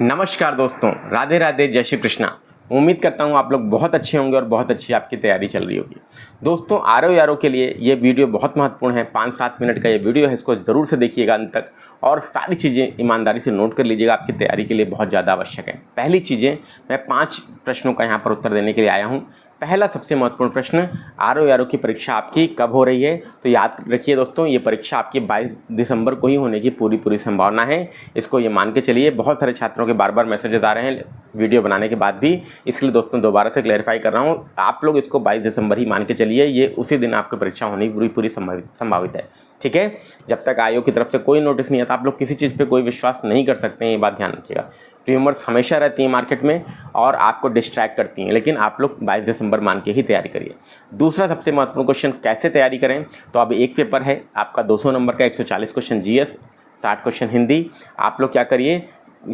नमस्कार दोस्तों, राधे राधे, जय श्री कृष्णा। उम्मीद करता हूँ आप लोग बहुत अच्छे होंगे और बहुत अच्छी आपकी तैयारी चल रही होगी। दोस्तों, आरओ यारों के लिए ये वीडियो बहुत महत्वपूर्ण है। 5-7 मिनट का ये वीडियो है, इसको ज़रूर से देखिएगा अंत तक और सारी चीज़ें ईमानदारी से नोट कर लीजिएगा, आपकी तैयारी के लिए बहुत ज़्यादा आवश्यक है। पहली चीज़ें, मैं 5 प्रश्नों का यहाँ पर उत्तर देने के लिए आया हूँ। पहला सबसे महत्वपूर्ण प्रश्न, आरओ यारों की परीक्षा आपकी कब हो रही है? तो याद रखिए दोस्तों, ये परीक्षा आपकी 22 दिसंबर को ही होने की पूरी संभावना है। इसको ये मान के चलिए। बहुत सारे छात्रों के बार मैसेजेस आ रहे हैं वीडियो बनाने के बाद भी, इसलिए दोस्तों दोबारा से क्लैरिफाई कर रहा हूँ। आप लोग इसको 22 दिसंबर ही मान के चलिए, ये उसी दिन आपकी परीक्षा होने की पूरी संभावित है। ठीक है, जब तक आयोग की तरफ से कोई नोटिस नहीं आता, आप लोग किसी चीज़ पे कोई विश्वास नहीं कर सकते हैं, ये बात ध्यान रखिएगा। ट्यूमर्स हमेशा रहती हैं मार्केट में और आपको डिस्ट्रैक्ट करती हैं, लेकिन आप लोग 22 दिसंबर मान के ही तैयारी करिए। दूसरा सबसे महत्वपूर्ण क्वेश्चन, कैसे तैयारी करें? तो अब एक पेपर है आपका 200 नंबर का, 140 क्वेश्चन जीएस, 60 क्वेश्चन हिंदी। आप लोग क्या करिए,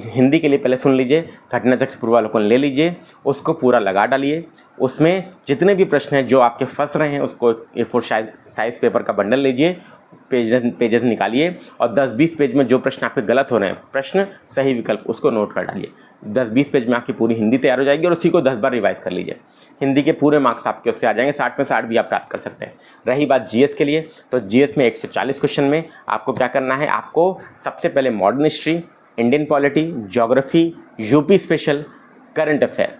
हिंदी के लिए पहले सुन लीजिए, घटना चक्र पूर्वावलोकन ले लीजिए, उसको पूरा लगा डालिए। उसमें जितने भी प्रश्न हैं जो आपके फंस रहे हैं, उसको A4 साइज़ पेपर का बंडल लीजिए, पेजेस निकालिए और 10-20 पेज में जो प्रश्न आपके गलत हो रहे हैं, प्रश्न सही विकल्प, उसको नोट कर डालिए। 10-20 पेज में आपकी पूरी हिंदी तैयार हो जाएगी और उसी को 10 बार रिवाइज कर लीजिए। हिंदी के पूरे मार्क्स आपके उससे आ जाएंगे, 60 में 60 भी आप प्राप्त कर सकते हैं। रही बात जीएस के लिए, तो जीएस में 140 क्वेश्चन में आपको क्या करना है? आपको सबसे पहले modern history, Indian polity, geography, UP special, current affair,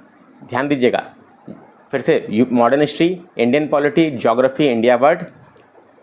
ध्यान दीजिएगा फिर से, modern history, Indian polity, geography, India world,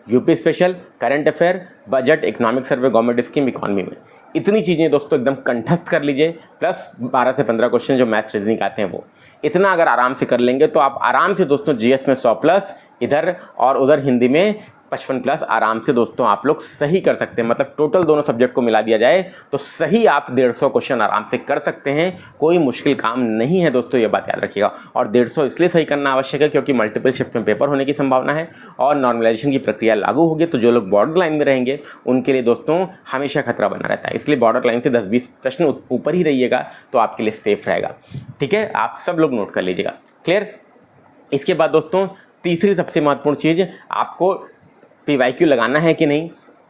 UP special, current affair, budget, economic survey, government scheme, economy में। इतनी चीज़ें दोस्तों एकदम कंठस्थ कर लीजिए, प्लस 12 से 15 क्वेश्चन जो मैथ्स रीजनिंग आते हैं वो। इतना अगर आराम से कर लेंगे तो आप आराम से दोस्तों जीएस में 100 प्लस, इधर और उधर हिंदी में 55 प्लस आराम से दोस्तों आप लोग सही कर सकते हैं। मतलब टोटल दोनों सब्जेक्ट को मिला दिया जाए तो सही आप 150 क्वेश्चन आराम से कर सकते हैं। कोई मुश्किल काम नहीं है दोस्तों, ये बात याद रखिएगा। और 150 इसलिए सही करना आवश्यक है क्योंकि मल्टीपल शिफ्ट में पेपर होने की संभावना है और नॉर्मलाइजेशन की प्रक्रिया लागू होगी, तो जो लोग बॉर्डर लाइन में रहेंगे उनके लिए दोस्तों हमेशा खतरा बना रहता है। इसलिए बॉर्डर लाइन से 10-20 प्रश्न ऊपर ही रहिएगा तो आपके लिए सेफ रहेगा। ठीक है, आप सब लोग नोट कर लीजिएगा। क्लियर? इसके बाद दोस्तों तीसरी सबसे महत्वपूर्ण चीज़, आपको PYQ लगाना है कि नहीं,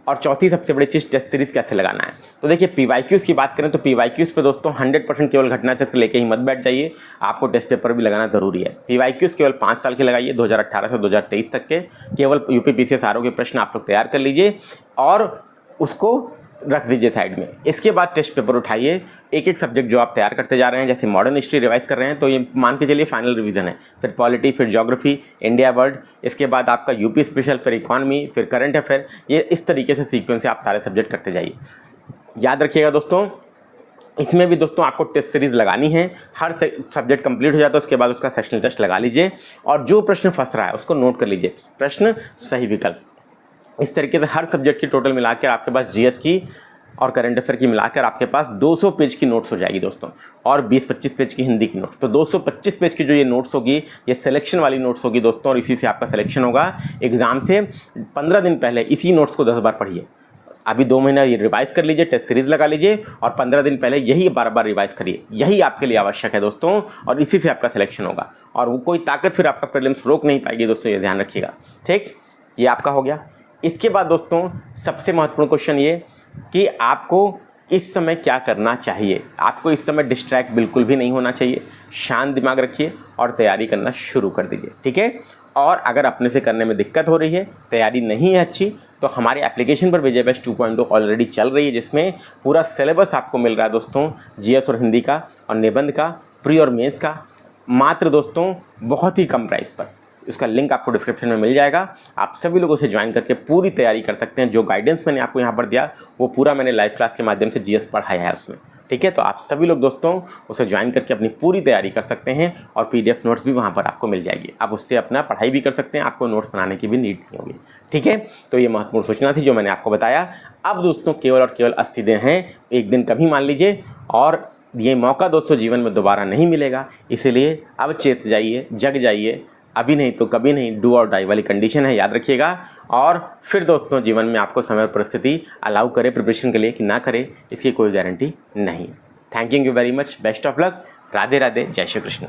और चौथी सबसे बड़ी चीज़, टेस्ट सीरीज़ कैसे लगाना है। तो देखिए, PYQs की बात करें तो PYQs पे दोस्तों 100% केवल घटना चक्र लेके ही मत बैठ जाइए, आपको टेस्ट पेपर भी लगाना ज़रूरी है। PYQs केवल 5 साल के लगाइए, 2018 से 2023 तक के केवल UPPCS RO के प्रश्न आप लोग तैयार कर लीजिए और उसको रख दीजिए साइड में। इसके बाद टेस्ट पेपर उठाइए, एक सब्जेक्ट जो आप तैयार करते जा रहे हैं, जैसे मॉडर्न हिस्ट्री रिवाइज कर रहे हैं तो ये मान के चलिए फाइनल रिवीजन है। फिर पॉलिटी, फिर ज्योग्राफी, इंडिया वर्ल्ड, इसके बाद आपका यूपी स्पेशल, फिर इकॉनमी, फिर करंट अफेयर। ये इस तरीके से सीक्वेंस से आप सारे सब्जेक्ट करते जाइए। याद रखिएगा दोस्तों, इसमें भी दोस्तों आपको टेस्ट सीरीज़ लगानी है। हर सब्जेक्ट कंप्लीट हो जाता है उसके बाद उसका सेशनल टेस्ट लगा लीजिए और जो प्रश्न फंस रहा है उसको नोट कर लीजिए, प्रश्न सही विकल्प। इस तरीके से हर सब्जेक्ट की टोटल मिलाकर आपके पास जीएस की और करंट अफेयर की मिलाकर आपके पास 200 पेज की नोट्स हो जाएगी दोस्तों, और 20-25 पेज की हिंदी की नोट्स। तो 225 पेज की जो ये नोट्स होगी, ये सिलेक्शन वाली नोट्स होगी दोस्तों, और इसी से आपका सिलेक्शन होगा। एग्जाम से 15 दिन पहले इसी नोट्स को 10 बार पढ़िए। अभी 2 महीना ये रिवाइज कर लीजिए, टेस्ट सीरीज लगा लीजिए और 15 दिन पहले यही बार रिवाइज करिए। यही आपके लिए आवश्यक है दोस्तों, और इसी से आपका सिलेक्शन होगा और वो कोई ताकत फिर आपका प्रीलिम्स रोक नहीं पाएगी दोस्तों, ये ध्यान रखिएगा। ठीक, ये आपका हो गया। इसके बाद दोस्तों सबसे महत्वपूर्ण क्वेश्चन ये कि आपको इस समय क्या करना चाहिए। आपको इस समय डिस्ट्रैक्ट बिल्कुल भी नहीं होना चाहिए, शांत दिमाग रखिए और तैयारी करना शुरू कर दीजिए। ठीक है, और अगर अपने से करने में दिक्कत हो रही है, तैयारी नहीं है अच्छी, तो हमारे एप्लीकेशन पर विजय बेस्ट 2.0 ऑलरेडी चल रही है, जिसमें पूरा सिलेबस आपको मिल रहा है दोस्तों, जीएस और हिंदी का और निबंध का, प्री और मेंस का, मात्र दोस्तों बहुत ही कम प्राइस पर। उसका लिंक आपको डिस्क्रिप्शन में मिल जाएगा। आप सभी लोगों से ज्वाइन करके पूरी तैयारी कर सकते हैं। जो गाइडेंस मैंने आपको यहाँ पर दिया वो पूरा मैंने लाइव क्लास के माध्यम से जीएस पढ़ाया है उसमें। ठीक है, तो आप सभी लोग दोस्तों उसे ज्वाइन करके अपनी पूरी तैयारी कर सकते हैं और PDF नोट्स भी वहाँ पर आपको मिल जाएगी। आप उससे अपना पढ़ाई भी कर सकते हैं, आपको नोट्स बनाने की भी नीड नहीं होगी। ठीक है, तो ये महत्वपूर्ण सूचना थी जो मैंने आपको बताया। अब दोस्तों केवल और केवल 80 दिन हैं, एक दिन कभी मान लीजिए, और ये मौका दोस्तों जीवन में दोबारा नहीं मिलेगा। इसीलिए अब चेत जाइए, जग जाइए, अभी नहीं तो कभी नहीं, डू और डाई वाली कंडीशन है, याद रखिएगा। और फिर दोस्तों जीवन में आपको समय परिस्थिति अलाउ करे प्रिपरेशन के लिए कि ना करे, इसकी कोई गारंटी नहीं है। Thank you very much, best of luck, Radhe Radhe, जय श्री कृष्ण।